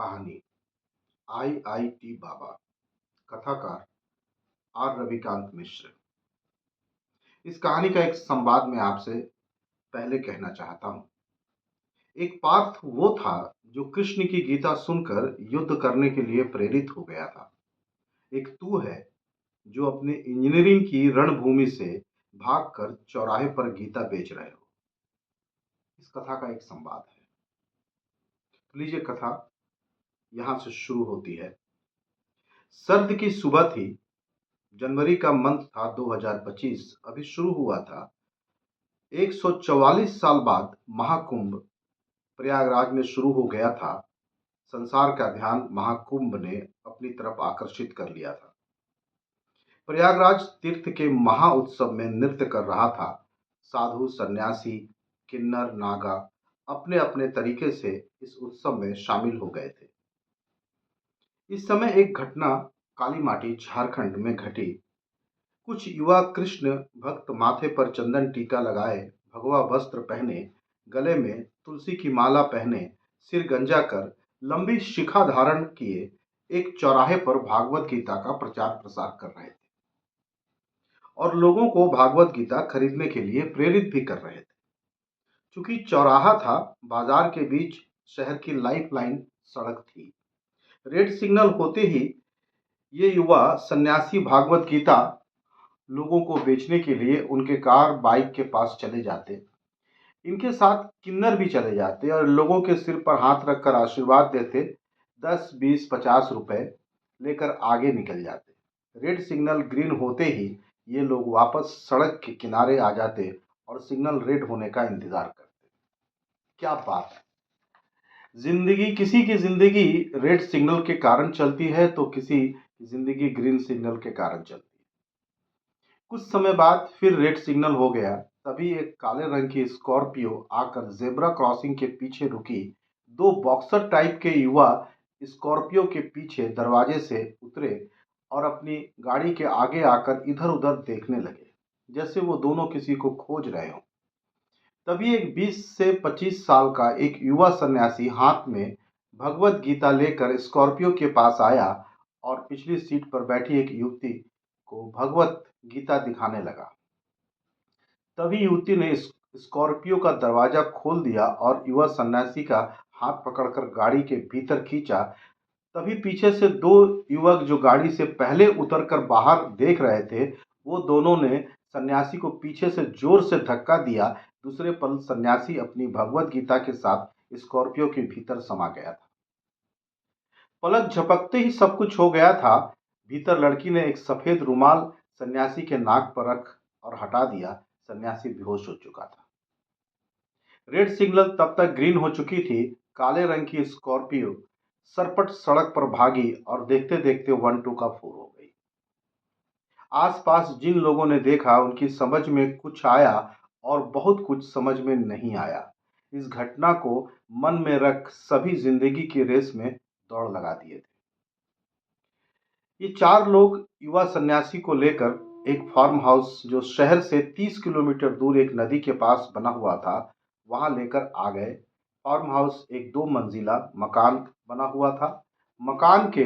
कहानी IIT बाबा। कथाकार are Ravikant मिश्र। इस कहानी का एक संवाद मैं आपसे पहले कहना चाहता हूँ। एक पार्थ वो था जो कृष्ण की गीता सुनकर युद्ध करने के लिए प्रेरित हो गया था। एक तू है जो अपने इंजीनियरिंग की रणभूमि से भागकर चौराहे पर गीता बेच रहे हो। इस कथा का एक संवाद है। तो लीजिए, कथा यहाँ से शुरू होती है। सर्द की सुबह थी। जनवरी का मंथ था 2025, अभी शुरू हुआ था। 144 साल बाद महाकुंभ प्रयागराज में शुरू हो गया था। संसार का ध्यान महाकुंभ ने अपनी तरफ आकर्षित कर लिया था। प्रयागराज तीर्थ के महा उत्सव में नृत्य कर रहा था। साधु, सन्यासी, किन्नर, नागा अपने अपने तरीके से इस उत्सव में शामिल हो गए थे। इस समय एक घटना काली माटी झारखंड में घटी। कुछ युवा कृष्ण भक्त माथे पर चंदन टीका लगाए, भगवा वस्त्र पहने, गले में तुलसी की माला पहने, सिर गंजा कर, लंबी शिखा धारण किए एक चौराहे पर भागवत गीता का प्रचार प्रसार कर रहे थे और लोगों को भागवत गीता खरीदने के लिए प्रेरित भी कर रहे थे। चूंकि चौराहा था, बाजार के बीच शहर की लाइफलाइन सड़क थी। रेड सिग्नल होते ही ये युवा सन्यासी भागवत गीता लोगों को बेचने के लिए उनके कार बाइक के पास चले जाते। इनके साथ किन्नर भी चले जाते और लोगों के सिर पर हाथ रखकर आशीर्वाद देते। 10, 20, 50 रुपए लेकर आगे निकल जाते। रेड सिग्नल ग्रीन होते ही ये लोग वापस सड़क के किनारे आ जाते और सिग्नल रेड होने का इंतजार करते। क्या बात है! किसी की जिंदगी रेड सिग्नल के कारण चलती है तो किसी की जिंदगी ग्रीन सिग्नल के कारण चलती है। कुछ समय बाद फिर रेड सिग्नल हो गया। तभी एक काले रंग की स्कॉर्पियो आकर जेब्रा क्रॉसिंग के पीछे रुकी। दो बॉक्सर टाइप के युवा स्कॉर्पियो के पीछे दरवाजे से उतरे और अपनी गाड़ी के आगे आकर इधर उधर देखने लगे, जैसे वो दोनों किसी को खोज रहे हों। तभी एक 20 से 25 साल का एक युवा सन्यासी हाथ में भगवत गीता लेकर स्कॉर्पियो के पास आया और पिछली सीट पर बैठी एक युवती को भगवत गीता दिखाने लगा। तभी युवती ने स्कॉर्पियो का दरवाजा खोल दिया और युवा सन्यासी का हाथ पकड़कर गाड़ी के भीतर खींचा। तभी पीछे से दो युवक जो गाड़ी से पहले उतरकर बाहर देख रहे थे, वो दोनों ने सन्यासी को पीछे से जोर से धक्का दिया। दूसरे पल सन्यासी अपनी भगवत गीता के साथ स्कॉर्पियो के भीतर समा गया था। पलक झपकते ही सब कुछ हो गया था। भीतर लड़की ने एक सफेद रुमाल सन्यासी के नाक पर रख और हटा दिया। सन्यासी बेहोश हो चुका था। रेड सिग्नल तब तक ग्रीन हो चुकी थी। काले रंग की स्कॉर्पियो सरपट सड़क पर भागी और देखते देखते 1-2 का 4 हो गई। आसपास जिन लोगों ने देखा उनकी समझ में कुछ आया और बहुत कुछ समझ में नहीं आया। इस घटना को मन में रख सभी जिंदगी की रेस में दौड़ लगा दिए थे। ये 4 लोग युवा सन्यासी को लेकर एक फार्म हाउस जो शहर से 30 किलोमीटर दूर एक नदी के पास बना हुआ था, वहां लेकर आ गए। फार्म हाउस एक 2 मंजिला मकान बना हुआ था। मकान के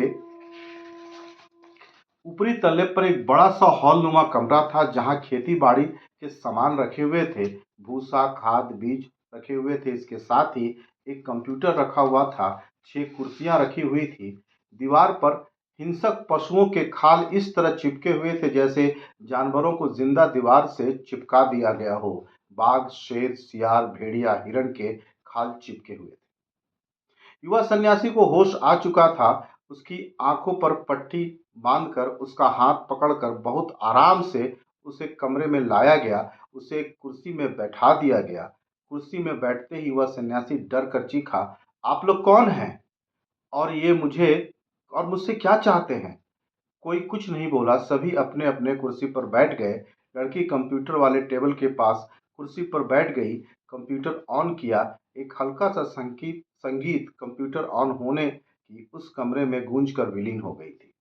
ऊपरी तल्ले पर एक बड़ा सा हॉल नुमा कमरा था जहां खेती बाड़ी के सामान रखे हुए थे। भूसा, खाद, बीज रखे हुए थे। इसके साथ ही एक कंप्यूटर रखा हुआ था। 6 कुर्सियां रखी हुई थी। दीवार पर हिंसक पशुओं के खाल इस तरह चिपके हुए थे जैसे जानवरों को जिंदा दीवार से चिपका दिया गया हो। बाघ, शेर, सियार, भेड़िया, हिरण के खाल चिपके हुए थे। युवा सन्यासी को होश आ चुका था। उसकी आंखों पर पट्टी बांधकर उसका हाथ पकड़कर बहुत आराम से उसे कमरे में लाया गया। उसे एक कुर्सी में बैठा दिया गया। कुर्सी में बैठते ही वह सन्यासी डर कर चीखा, आप लोग कौन हैं और ये मुझे और मुझसे क्या चाहते हैं? कोई कुछ नहीं बोला। सभी अपने अपने कुर्सी पर बैठ गए। लड़की कंप्यूटर वाले टेबल के पास कुर्सी पर बैठ गई। कंप्यूटर ऑन किया। एक हल्का सा संगीत कंप्यूटर ऑन होने की उस कमरे में गूंज कर विलीन हो गई थी।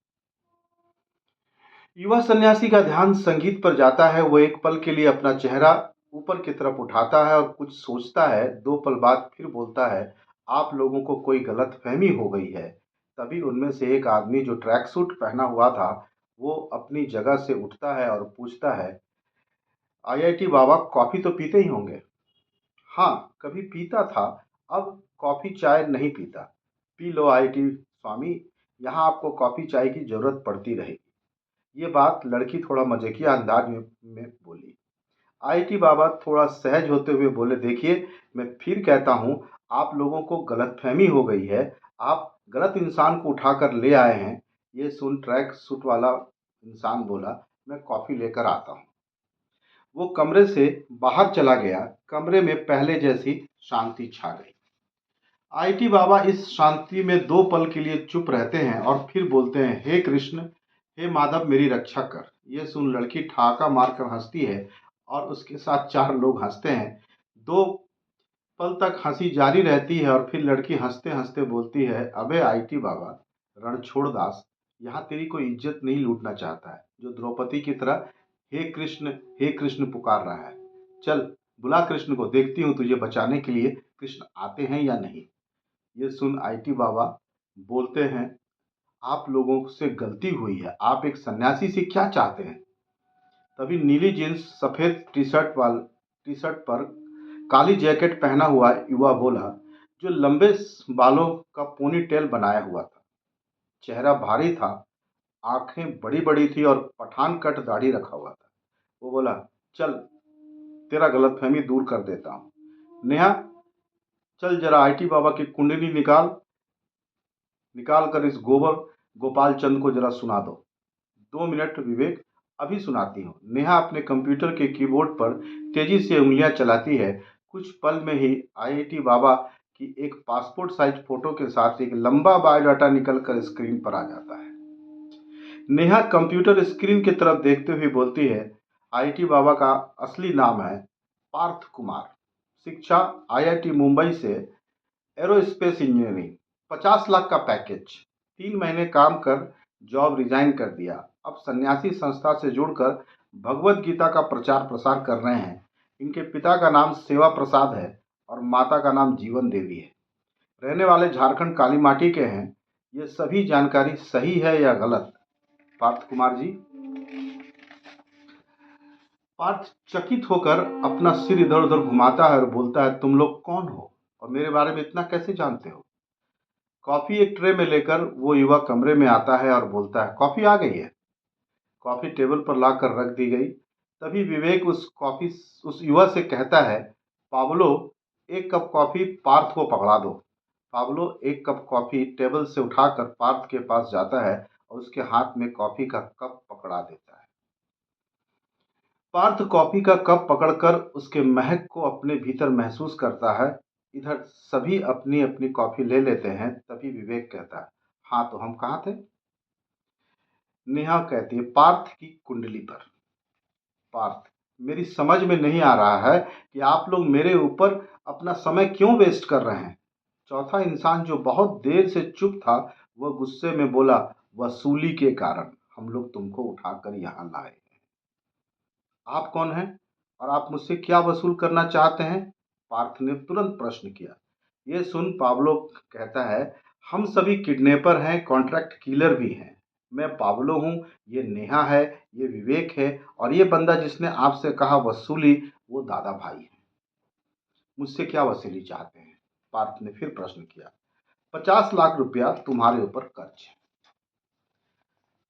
युवा सन्यासी का ध्यान संगीत पर जाता है। वो एक पल के लिए अपना चेहरा ऊपर की तरफ उठाता है और कुछ सोचता है। 2 पल बाद फिर बोलता है, आप लोगों को कोई गलतफहमी हो गई है। तभी उनमें से एक आदमी जो ट्रैक सूट पहना हुआ था, वो अपनी जगह से उठता है और पूछता है, आईआईटी बाबा कॉफ़ी तो पीते ही होंगे? हाँ, कभी पीता था, अब कॉफ़ी चाय नहीं पीता। पी लो आईआईटी स्वामी, यहाँ आपको कॉफ़ी चाय की ज़रूरत पड़ती रहेगी। ये बात लड़की थोड़ा मज़ाकिया अंदाज में बोली। आईआईटी बाबा थोड़ा सहज होते हुए बोले, देखिए, मैं फिर कहता हूँ, आप लोगों को गलतफहमी हो गई है। आप गलत इंसान को उठाकर ले आए हैं। ये सुन ट्रैक सूट वाला इंसान बोला, मैं कॉफ़ी लेकर आता हूँ। वो कमरे से बाहर चला गया। कमरे में पहले जैसी शांति छा गई। आईआईटी बाबा इस शांति में 2 पल के लिए चुप रहते हैं और फिर बोलते हैं, हे कृष्ण, हे माधव, मेरी रक्षा कर। ये सुन लड़की ठहाका मारकर हंसती है और उसके साथ 4 लोग हंसते हैं। 2 पल तक हंसी जारी रहती है और फिर लड़की हंसते हंसते बोलती है, अबे आईआईटी बाबा, रणछोड़ दास, यहाँ तेरी कोई इज्जत नहीं लूटना चाहता है जो द्रौपदी की तरह हे कृष्ण पुकार रहा है। चल, बुला कृष्ण को, देखती हूँ तुझे बचाने के लिए कृष्ण आते हैं या नहीं। ये सुन आईआईटी बाबा बोलते हैं, आप लोगों से गलती हुई है। आप एक सन्यासी से क्या चाहते हैं? तभी नीली जींस सफेद टी शर्ट पर काली जैकेट पहना हुआ युवा बोला, जो लंबे बालों का पोनी टेल बनाया हुआ था। चेहरा भारी था, आंखें बड़ी बड़ी थी और पठान कट दाढ़ी रखा हुआ था। वो बोला, चल, तेरा गलतफहमी दूर कर देता हूँ। नेहा, चल जरा आईआईटी बाबा की कुंडली निकाल कर इस गोपाल चंद को जरा सुना दो। 2 मिनट विवेक, अभी सुनाती हूँ। नेहा अपने कंप्यूटर के कीबोर्ड पर तेजी से उंगलियां चलाती है। कुछ पल में ही आईआईटी बाबा की एक पासपोर्ट साइज फोटो के साथ एक लंबा बायोडाटा निकलकर स्क्रीन पर आ जाता है। नेहा कंप्यूटर स्क्रीन की तरफ देखते हुए बोलती है, आईआईटी बाबा का असली नाम है पार्थ कुमार। शिक्षा आईआईटी मुंबई से, एरोस्पेस इंजीनियरिंग, 50 लाख का पैकेज, 3 महीने काम कर जॉब रिजाइन कर दिया। अब सन्यासी संस्था से जुड़कर भगवत गीता का प्रचार प्रसार कर रहे हैं। इनके पिता का नाम सेवा प्रसाद है और माता का नाम जीवन देवी है। रहने वाले झारखंड काली माटी के हैं। ये सभी जानकारी सही है या गलत, पार्थ कुमार जी? पार्थ चकित होकर अपना सिर इधर उधर घुमाता है और बोलता है, तुम लोग कौन हो और मेरे बारे में इतना कैसे जानते हो? कॉफी एक ट्रे में लेकर वो युवा कमरे में आता है और बोलता है, कॉफी आ गई है। कॉफी टेबल पर लाकर रख दी गई। तभी विवेक उस युवा से कहता है, पाब्लो, एक कप कॉफी पार्थ को पकड़ा दो। पाब्लो एक कप कॉफी टेबल से उठाकर पार्थ के पास जाता है और उसके हाथ में कॉफी का कप पकड़ा देता है। पार्थ कॉफी का कप पकड़कर उसके महक को अपने भीतर महसूस करता है। इधर सभी अपनी अपनी कॉफी ले लेते हैं। तभी विवेक कहता है, हाँ, तो हम कहाँ थे? नेहा कहती है, पार्थ की कुंडली पर। पार्थ, मेरी समझ में नहीं आ रहा है कि आप लोग मेरे ऊपर अपना समय क्यों वेस्ट कर रहे हैं। चौथा इंसान जो बहुत देर से चुप था, वह गुस्से में बोला, वसूली के कारण हम लोग तुमको उठाकर यहाँ लाए। आप कौन हैं और आप मुझसे क्या वसूल करना चाहते हैं? पार्थ ने तुरंत प्रश्न किया। यह सुन पाब्लो कहता है, हम सभी किडनैपर हैं, कॉन्ट्रैक्ट किलर भी हैं। मैं पाब्लो हूँ, ये नेहा है, ये विवेक है और ये बंदा जिसने आपसे कहा वसूली, वो दादा भाई है। मुझसे क्या वसूली चाहते हैं? पार्थ ने फिर प्रश्न किया। 50 लाख रुपया तुम्हारे ऊपर कर्ज है।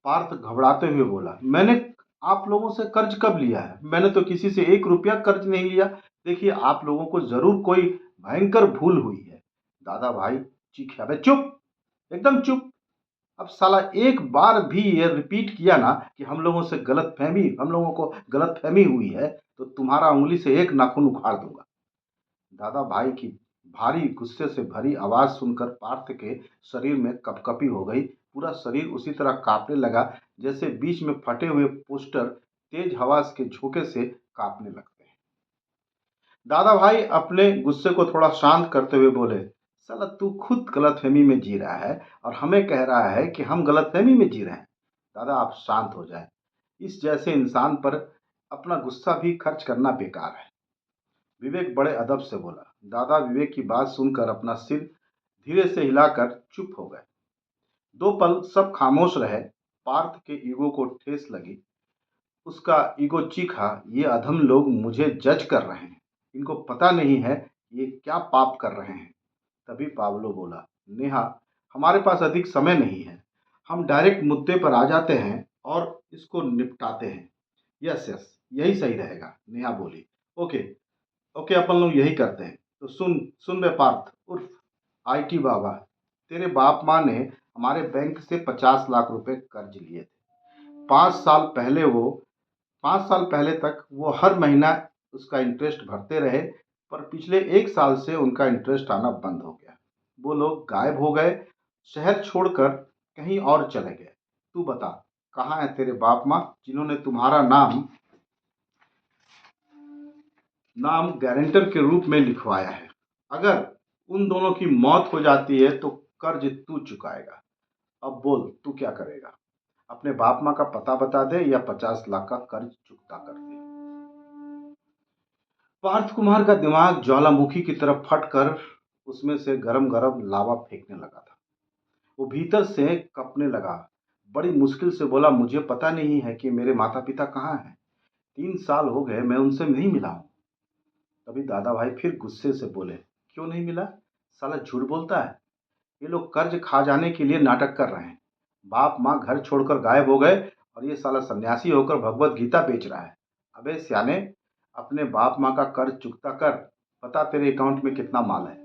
पार्थ घबराते हुए बोला, मैंने आप लोगों से कर्ज कब लिया है? मैंने तो किसी से 1 रुपया कर्ज नहीं लिया। देखिए, आप लोगों को जरूर कोई भयंकर भूल हुई है। दादा भाई चीखे, अबे चुप, एकदम चुप। अब साला एक बार भी ये रिपीट किया ना कि हम लोगों को गलत फहमी हुई है, तो तुम्हारा उंगली से एक नाखून उखाड़ दूंगा। दादा भाई की भारी गुस्से से भरी आवाज सुनकर पार्थ के शरीर में कपकपी हो गई। पूरा शरीर उसी तरह कांपने लगा जैसे बीच में फटे हुए पोस्टर तेज हवा के झोंके से कांपने लगते हैं। दादा भाई अपने गुस्से को थोड़ा शांत करते हुए बोले, साला तू खुद गलतफहमी में जी रहा है और हमें कह रहा है कि हम गलतफहमी में जी रहे हैं। दादा, आप शांत हो जाएं। इस जैसे इंसान पर अपना गुस्सा भी खर्च करना बेकार है। विवेक बड़े अदब से बोला। दादा विवेक की बात सुनकर अपना सिर धीरे से हिलाकर चुप हो गए। 2 पल सब खामोश रहे। पार्थ के ईगो को ठेस लगी। उसका ईगो चीखा, ये अधम लोग मुझे जज कर रहे हैं। इनको पता नहीं है ये क्या पाप कर रहे हैं। तभी पाब्लो बोला, नेहा, हमारे पास अधिक समय नहीं है। हम डायरेक्ट मुद्दे पर आ जाते हैं और इसको निपटाते हैं। यस यस, यही सही रहेगा, नेहा बोली। ओके ओके, अपन लोग यही करते हैं। तो सुन सुन बे पार्थ उर्फ आईटी बाबा, तेरे बाप माँ ने हमारे बैंक से 50 लाख रुपए कर्ज लिए थे। 5 साल पहले तक वो हर महीना उसका इंटरेस्ट भरते रहे, पर पिछले 1 साल से उनका इंटरेस्ट आना बंद हो गया। वो लोग गायब हो गए, शहर छोड़कर कहीं और चले गए। तू बता, कहाँ है तेरे बाप माँ जिन्होंने तुम्हारा नाम नाम गारंटर के रूप में लिखवाया है? अगर उन दोनों की मौत हो जाती है तो कर्ज तू चुकाएगा। अब बोल, तू क्या करेगा? अपने बाप माँ का पता बता दे या 50 लाख का कर्ज चुकता कर दे। पार्थ कुमार का दिमाग ज्वालामुखी की तरफ फटकर उसमें से गरम गरम लावा फेंकने लगा था। वो भीतर से कपने लगा। बड़ी मुश्किल से बोला, मुझे पता नहीं है कि मेरे माता पिता कहाँ हैं। 3 साल हो गए मैं उनसे नहीं मिला हूँ। तभी दादा भाई फिर गुस्से से बोले, क्यों नहीं मिला? साला झूठ बोलता है। ये लोग कर्ज खा जाने के लिए नाटक कर रहे हैं। बाप माँ घर छोड़कर गायब हो गए और ये साला सन्यासी होकर भगवत गीता बेच रहा है। अबे सियाने, अपने बाप माँ का कर्ज चुकता कर। बता तेरे अकाउंट में कितना माल है?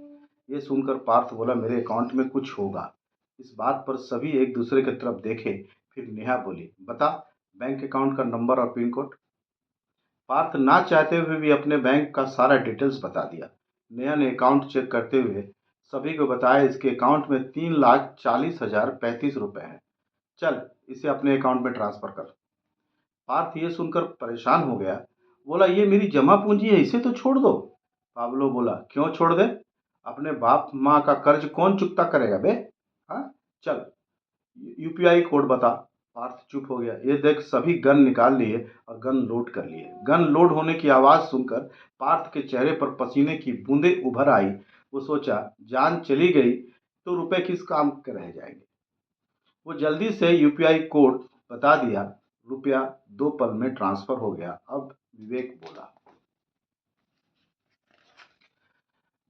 ये सुनकर पार्थ बोला, मेरे अकाउंट में कुछ होगा। इस बात पर सभी एक दूसरे की तरफ देखे। फिर नेहा बोली, बता बैंक अकाउंट का नंबर और पिन कोड। पार्थ ना चाहते हुए भी अपने बैंक का सारा डिटेल्स बता दिया। नेहा ने अकाउंट चेक करते हुए सभी को बताया, इसके अकाउंट में 3,40,035 रुपए हैं। चल इसे अपने अकाउंट में ट्रांसफर कर। पार्थ ये सुनकर परेशान हो गया। बोला, ये मेरी जमा पूंजी है, इसे तो छोड़ दो। पाब्लो बोला, क्यों छोड़ दे? अपने बाप माँ का कर्ज कौन चुकता करेगा बे? हाँ, चल यूपीआई कोड बता। पार्थ चुप हो गया। ये देख सभी गन निकाल लिए और गन लोड कर लिए। गन लोड होने की आवाज सुनकर पार्थ के चेहरे पर पसीने की बूंदें उभर आई। वो सोचा, जान चली गई तो रुपए किस काम के रह जाएंगे। वो जल्दी से यूपीआई कोड बता दिया। रुपया 2 पल में ट्रांसफर हो गया। अब विवेक बोला,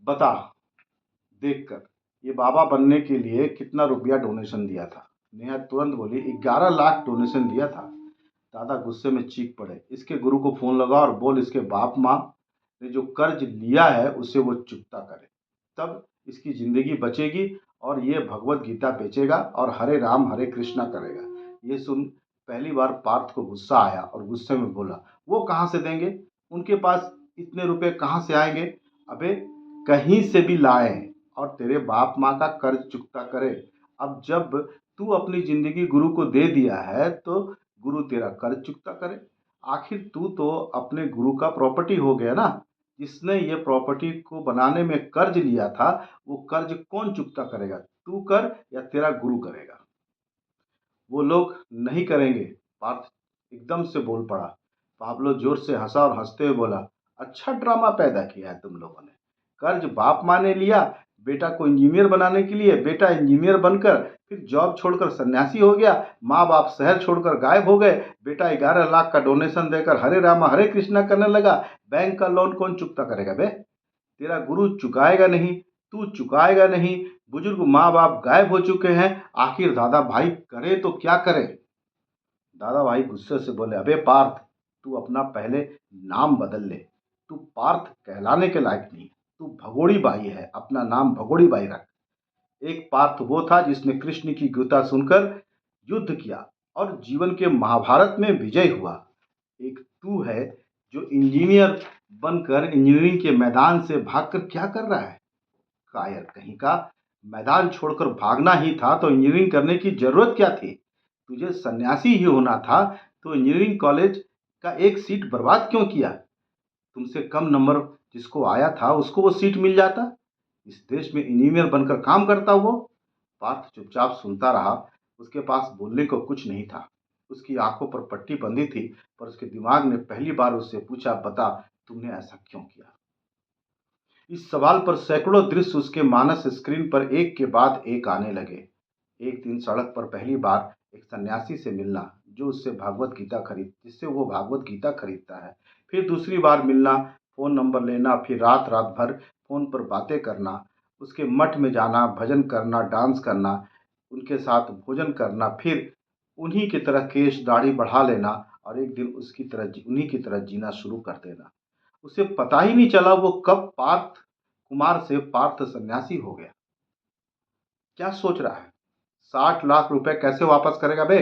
बता देखकर ये बाबा बनने के लिए कितना रुपया डोनेशन दिया था? नेहा तुरंत बोली, 11 लाख डोनेशन दिया था। दादा गुस्से में चीख पड़े, इसके गुरु को फोन लगा और बोल इसके बाप माँ ने जो कर्ज लिया है उसे वो चुकता करे, तब इसकी जिंदगी बचेगी और ये भगवत गीता बेचेगा और हरे राम हरे कृष्णा करेगा। ये सुन पहली बार पार्थ को गुस्सा आया और गुस्से में बोला, वो कहाँ से देंगे? उनके पास इतने रुपए कहाँ से आएंगे? अबे कहीं से भी लाए और तेरे बाप माँ का कर्ज चुकता करे। अब जब तू अपनी जिंदगी गुरु को दे दिया है तो गुरु तेरा कर्ज चुकता करे। आखिर तू तो अपने गुरु का प्रॉपर्टी हो गया ना। जिसने ये प्रॉपर्टी को बनाने में कर्ज लिया था वो कर्ज कौन चुकता करेगा? तू कर या तेरा गुरु करेगा? वो लोग नहीं करेंगे। पार्थ एकदम से बोल पड़ा। पाब्लो जोर से हंसा और हंसते हुए बोला, अच्छा ड्रामा पैदा किया है तुम लोगों ने। कर्ज बाप माँ ने लिया बेटा को इंजीनियर बनाने के लिए। बेटा इंजीनियर बनकर फिर जॉब छोड़कर सन्यासी हो गया। माँ बाप शहर छोड़कर गायब हो गए। बेटा 11 लाख का डोनेशन देकर हरे रामा हरे कृष्णा करने लगा। बैंक का लोन कौन चुकता करेगा बे? तेरा गुरु चुकाएगा नहीं, तू चुकाएगा नहीं। बुजुर्ग माँ बाप गायब हो चुके हैं। आखिर दादा भाई करे तो क्या करे? दादा भाई गुस्से से बोले, अबे पार्थ, तू अपना पहले नाम बदल ले। तू पार्थ कहलाने के लायक नहीं। तू भगोड़ी बाई है, अपना नाम भगोड़ी बाई रख। एक पार्थ वो था जिसने कृष्ण की गीता सुनकर युद्ध किया और जीवन के महाभारत में विजय हुआ। एक तू है जो इंजीनियर बनकर इंजीनियरिंग के मैदान से भागकर क्या कर रहा है? कायर कहीं का। मैदान छोड़कर भागना ही था तो इंजीनियरिंग करने की जरूरत क्या थी? तुझे सन्यासी ही होना था तो इंजीनियरिंग कॉलेज का एक सीट बर्बाद क्यों किया? तुमसे कम नंबर जिसको आया था उसको वो सीट मिल जाता। इस देश में इंजीनियर बनकर काम करता वो। पार्थ चुपचाप सुनता रहा। उसके पास बोलने को कुछ नहीं था। उसकी आंखों पर पट्टी बंधी थी, पर उसके दिमाग ने पहली बार उससे पूछा, बता तुमने ऐसा क्यों किया? इस सवाल पर सैकड़ों दृश्य उसके मानस स्क्रीन पर एक के बाद एक आने लगे। एक दिन सड़क पर पहली बार एक सन्यासी से मिलना जिससे वो भागवत गीता खरीदता है। फिर दूसरी बार मिलना, फ़ोन नंबर लेना, फिर रात रात भर फ़ोन पर बातें करना, उसके मठ में जाना, भजन करना, डांस करना, उनके साथ भोजन करना, फिर उन्हीं की तरह केश दाढ़ी बढ़ा लेना और एक दिन उन्हीं की तरह जीना शुरू कर देना। उसे पता ही नहीं चला वो कब पार्थ कुमार से पार्थ सन्यासी हो गया। क्या सोच रहा है? 60 लाख रुपए कैसे वापस करेगा बे?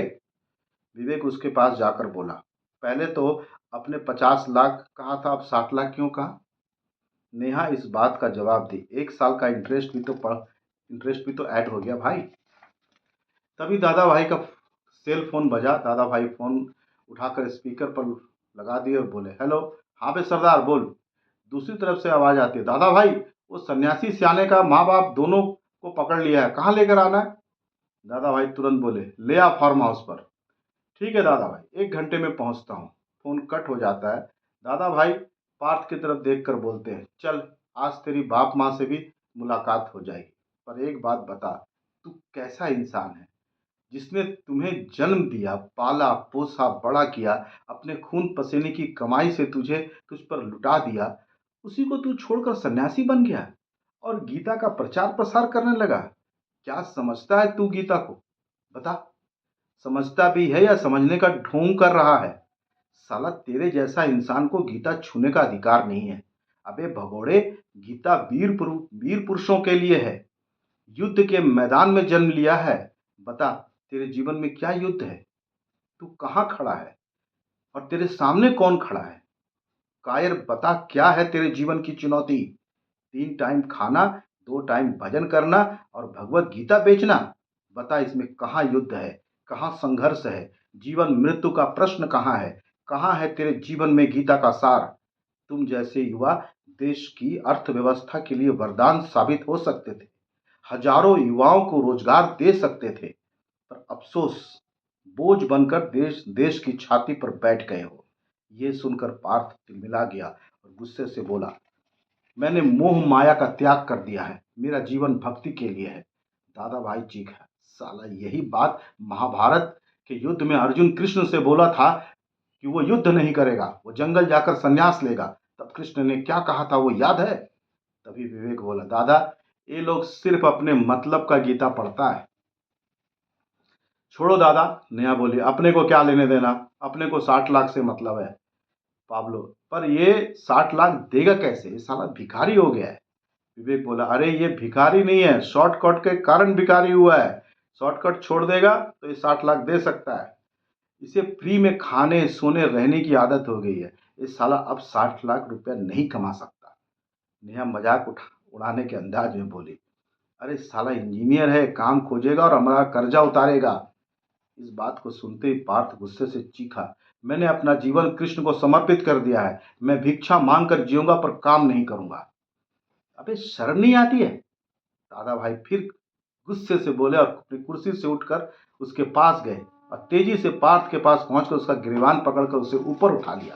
विवेक उसके पास जाकर बोला। पहले तो अपने 50 लाख कहा था, अब 60 लाख क्यों कहा? नेहा इस बात का जवाब दी, 1 साल का इंटरेस्ट भी तो ऐड हो गया भाई। तभी दादा भाई का सेल फोन बजा। दादा भाई फोन उठाकर स्पीकर पर लगा दिए और बोले, हेलो। हाँ बे सरदार बोल। दूसरी तरफ से आवाज आती है, दादा भाई वो सन्यासी सियाने का माँ बाप दोनों को पकड़ लिया है, कहाँ लेकर आना है? दादा भाई तुरंत बोले, ले आ फार्म हाउस पर। ठीक है दादा भाई, 1 घंटे में पहुंचता हूँ। फोन कट हो जाता है। दादा भाई पार्थ की तरफ देखकर बोलते हैं, चल आज तेरी बाप माँ से भी मुलाकात हो जाएगी, पर एक बात बता, तू कैसा इंसान है? जिसने तुम्हें जन्म दिया, पाला पोसा बड़ा किया, अपने खून पसीने की कमाई से तुझ पर लुटा दिया, उसी को तू छोड़कर सन्यासी बन गया और गीता का प्रचार प्रसार करने लगा। क्या समझता है तू गीता को? बता। समझता भी है या समझने का ढोंग कर रहा है? साला तेरे जैसा इंसान को गीता छूने का अधिकार नहीं है। अबे भगोड़े, गीता वीर पुरुषों के लिए है। युद्ध के मैदान में जन्म लिया है। बता, तेरे जीवन में क्या युद्ध है? तू कहाँ खड़ा है और तेरे सामने कौन खड़ा है? कायर, बता क्या है तेरे जीवन की चुनौती? 3 टाइम खाना, 2 टाइम भजन करना और भगवत गीता बेचना? बता, इसमें कहाँ युद्ध है, कहाँ संघर्ष है? जीवन मृत्यु का प्रश्न कहाँ है? कहाँ है तेरे जीवन में गीता का सार? तुम जैसे युवा देश की अर्थव्यवस्था के लिए वरदान साबित हो सकते थे, हजारों युवाओं को रोजगार दे सकते थे, पर अफसोस, बोझ बनकर देश देश की छाती पर बैठ गए हो। ये सुनकर पार्थ तिलमिला गया और गुस्से से बोला, मैंने मोह माया का त्याग कर दिया है, मेरा जीवन भक्ति के लिए है। दादा भाई चीखा, साला यही बात महाभारत के युद्ध में अर्जुन कृष्ण से बोला था कि वो युद्ध नहीं करेगा, वो जंगल जाकर संन्यास लेगा। तब कृष्ण ने क्या कहा था वो याद है? तभी विवेक बोला, दादा ये लोग सिर्फ अपने मतलब का गीता पढ़ता है। छोड़ो दादा, नेहा बोली, अपने को क्या लेने देना, अपने को 60 लाख से मतलब है। पाब्लो, पर ये 60 लाख देगा कैसे, ये साला भिखारी हो गया है। विवेक बोला, अरे ये भिखारी नहीं है, शॉर्टकट के कारण भिखारी हुआ है। शॉर्टकट छोड़ देगा तो ये 60 लाख दे सकता है। इसे फ्री में खाने सोने रहने की आदत हो गई है, ये साला अब 60 लाख रुपया नहीं कमा सकता। नेहा मजाक उड़ाने के अंदाज में बोली, अरे साला इंजीनियर है, काम खोजेगा और हमारा कर्जा उतारेगा। इस बात को सुनते ही पार्थ गुस्से से चीखा, मैंने अपना जीवन कृष्ण को समर्पित कर दिया है, मैं भिक्षा मांग कर जीऊंगा पर काम नहीं करूंगा। अबे शर्म नहीं आती है? दादा भाई फिर गुस्से से बोले और अपनी कुर्सी से उठकर उसके पास गए और तेजी से पार्थ के पास पहुंचकर उसका गिरबान पकड़कर उसे ऊपर उठा लिया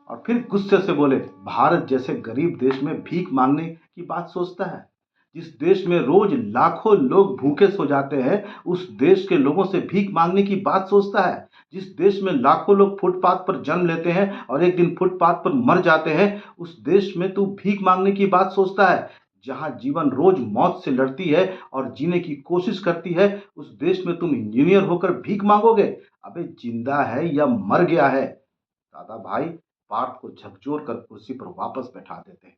और फिर गुस्से से बोले, भारत जैसे गरीब देश में भीख मांगने की बात सोचता है? जिस देश में रोज लाखों लोग भूखे सो जाते हैं, उस देश के लोगों से भीख मांगने की बात सोचता है? जिस देश में लाखों लोग फुटपाथ पर जन्म लेते हैं और एक दिन फुटपाथ पर मर जाते हैं, उस देश में तू भीख मांगने की बात सोचता है? जहां जीवन रोज मौत से लड़ती है और जीने की कोशिश करती है, उस देश में तुम इंजीनियर होकर भीख मांगोगे? अबे जिंदा है या मर गया है? दादा भाई पार्थ को झकझोर कर कुर्सी पर वापस बैठा देते हैं।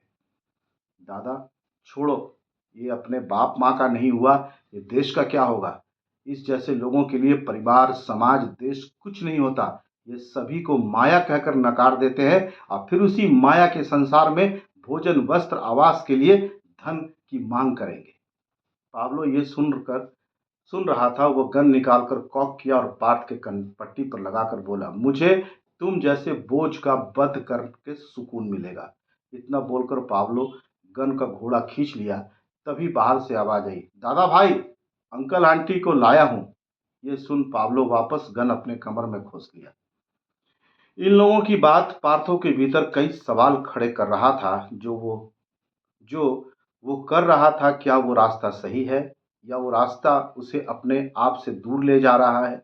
दादा छोड़ो, ये अपने बाप माँ का नहीं हुआ, ये देश का क्या होगा? इस जैसे लोगों के लिए परिवार समाज देश कुछ नहीं होता। ये सभी को माया कहकर नकार देते हैं और फिर उसी माया के संसार में भोजन वस्त्र आवास के लिए धन की मांग करेंगे। पाब्लो ये सुन रहा था। वो गन निकालकर कॉक किया और पार्थ के पट्टी पर लगाकर बोला, मुझे तुम जैसे बोझ का वध करके सुकून मिलेगा। इतना बोलकर पाब्लो गन का घोड़ा खींच लिया। तभी बाहर से आवाज आई, दादा भाई अंकल आंटी को लाया हूं। ये सुन पाब्लो वापस गन अपने कमर में खोस लिया। इन लोगों की बात पार्थो के भीतर कई सवाल खड़े कर रहा था, जो वो जो वो कर रहा था, क्या वो रास्ता सही है या वो रास्ता उसे अपने आप से दूर ले जा रहा है?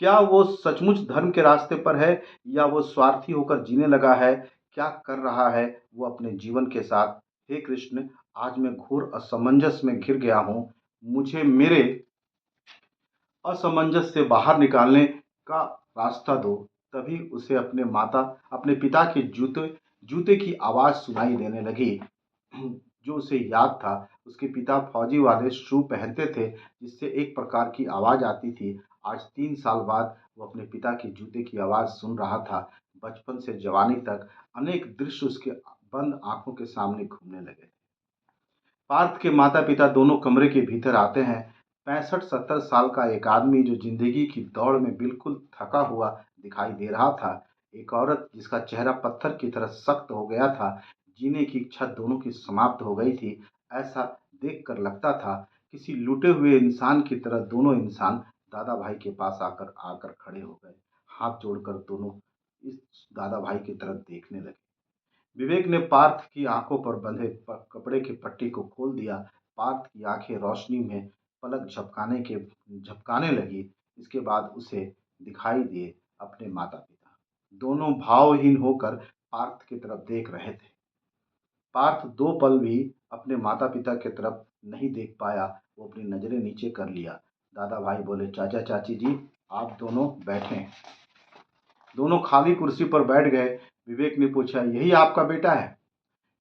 क्या वो सचमुच धर्म के रास्ते पर है या वो स्वार्थी होकर जीने लगा है? क्या कर रहा है वो अपने जीवन के साथ? हे कृष्ण, आज मैं घोर असमंजस में घिर गया हूँ। मुझे मेरे असमंजस से बाहर निकालने का रास्ता दो। तभी उसे अपने पिता के जूते जूते की आवाज़ सुनाई देने लगी। जो उसे याद था, उसके पिता फौजी वाले शू पहनते थे, जिससे एक प्रकार की आवाज़ आती थी। आज 3 साल बाद वो अपने पिता के जूते की आवाज़ सुन रहा था। बचपन से जवानी तक अनेक दृश्य उसके बंद आंखों के सामने घूमने लगे। पार्थ के माता पिता दोनों कमरे के भीतर आते हैं। 65-70 साल का एक आदमी जो जिंदगी की दौड़ में बिल्कुल थका हुआ दिखाई दे रहा था। एक औरत जिसका चेहरा पत्थर की तरह सख्त हो गया था। जीने की इच्छा दोनों की समाप्त हो गई थी। ऐसा देखकर लगता था किसी लूटे हुए इंसान की तरह दोनों इंसान दादा भाई के पास आकर आकर खड़े हो गए। हाथ जोड़कर दोनों इस दादा भाई की तरफ देखने लगे। विवेक ने पार्थ की आंखों पर बंधे कपड़े की पट्टी को खोल दिया। पार्थ की आंखें रोशनी में पलक झपकाने लगी। इसके बाद उसे दिखाई दिए अपने माता पिता। दोनों भावहीन होकर पार्थ की तरफ देख रहे थे। पार्थ 2 पल भी अपने माता पिता की तरफ नहीं देख पाया। वो अपनी नजरें नीचे कर लिया। दादा भाई बोले, चाचा चाची जी, आप दोनों बैठें। दोनों खाली कुर्सी पर बैठ गए। विवेक ने पूछा, यही आपका बेटा है?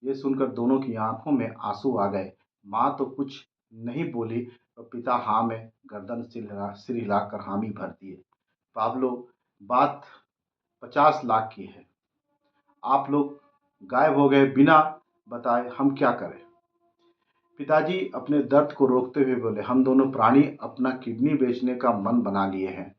ये सुनकर दोनों की आंखों में आंसू आ गए। माँ तो कुछ नहीं बोली और पिता हाँ में गर्दन सिर हिलाकर हामी भर दिए। पाब्लो, बात 50 लाख की है। आप लोग गायब हो गए, बिना बताए हम क्या करें? पिताजी अपने दर्द को रोकते हुए बोले, हम दोनों प्राणी अपना किडनी बेचने का मन बना लिए हैं।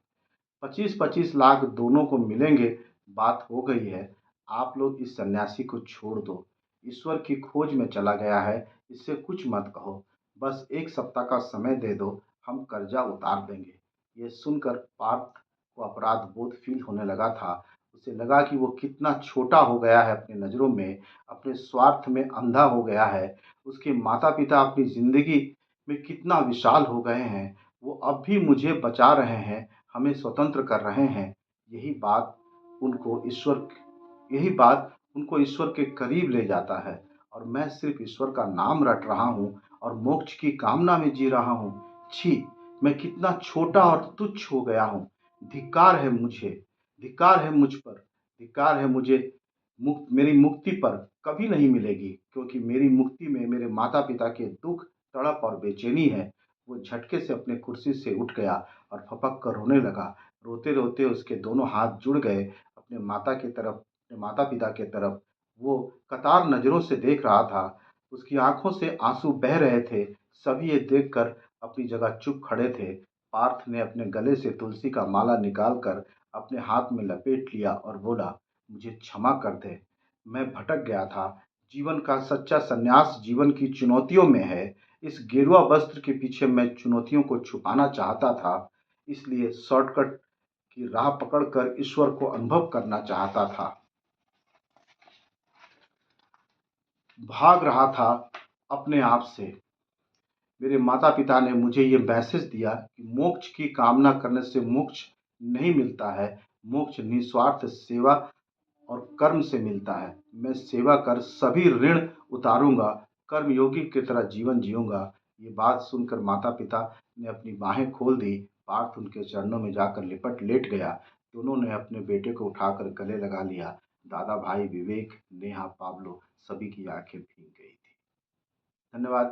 25-25 लाख दोनों को मिलेंगे। बात हो गई है। आप लोग इस सन्यासी को छोड़ दो। ईश्वर की खोज में चला गया है। इससे कुछ मत कहो। बस 1 सप्ताह का समय दे दो, हम कर्जा उतार देंगे। ये सुनकर पार्थ को अपराध बोध फील होने लगा था। उसे लगा कि वो कितना छोटा हो गया है अपनी नज़रों में, अपने स्वार्थ में अंधा हो गया है। उसके माता पिता अपनी जिंदगी में कितना विशाल हो गए हैं। वो अब भी मुझे बचा रहे हैं, हमें स्वतंत्र कर रहे हैं। यही बात उनको ईश्वर यही बात उनको ईश्वर के करीब ले जाता है। और मैं सिर्फ ईश्वर का नाम रट रहा हूँ और मोक्ष की कामना में जी रहा हूँ। छी, मैं कितना छोटा और तुच्छ हो गया हूँ। धिक्कार है मुझे, धिक्कार है मुझ पर, धिक्कार है मुझे। मेरी मुक्ति पर कभी नहीं मिलेगी, क्योंकि मेरी मुक्ति में मेरे माता पिता के दुख, तड़प और बेचैनी है। वो झटके से अपने कुर्सी से उठ गया और फपक कर रोने लगा। रोते रोते उसके दोनों हाथ जुड़ गए। अपने माता पिता की तरफ वो कतार नज़रों से देख रहा था। उसकी आंखों से आंसू बह रहे थे। सभी ये देखकर अपनी जगह चुप खड़े थे। पार्थ ने अपने गले से तुलसी का माला निकालकर अपने हाथ में लपेट लिया और बोला, मुझे क्षमा कर दे। मैं भटक गया था। जीवन का सच्चा संन्यास जीवन की चुनौतियों में है। इस गेरुआ वस्त्र के पीछे मैं चुनौतियों को छुपाना चाहता था, इसलिए शॉर्टकट की राह पकड़कर ईश्वर को अनुभव करना चाहता था। भाग रहा था अपने आप से। मेरे माता पिता ने मुझे ये मैसेज दिया कि मोक्ष की कामना करने से मोक्ष नहीं मिलता है। मोक्ष निस्वार्थ सेवा और कर्म से मिलता है। मैं सेवा कर सभी ऋण उतारूंगा, कर्मयोगी की तरह जीवन जीऊंगा। ये बात सुनकर माता पिता ने अपनी बाहें खोल दी। पार्थ उनके चरणों में जाकर लिपट लेट गया। दोनों ने अपने बेटे को उठाकर गले लगा लिया। दादा भाई, विवेक, नेहा, पाब्लो, सभी की आंखें भीग गई थी। धन्यवाद।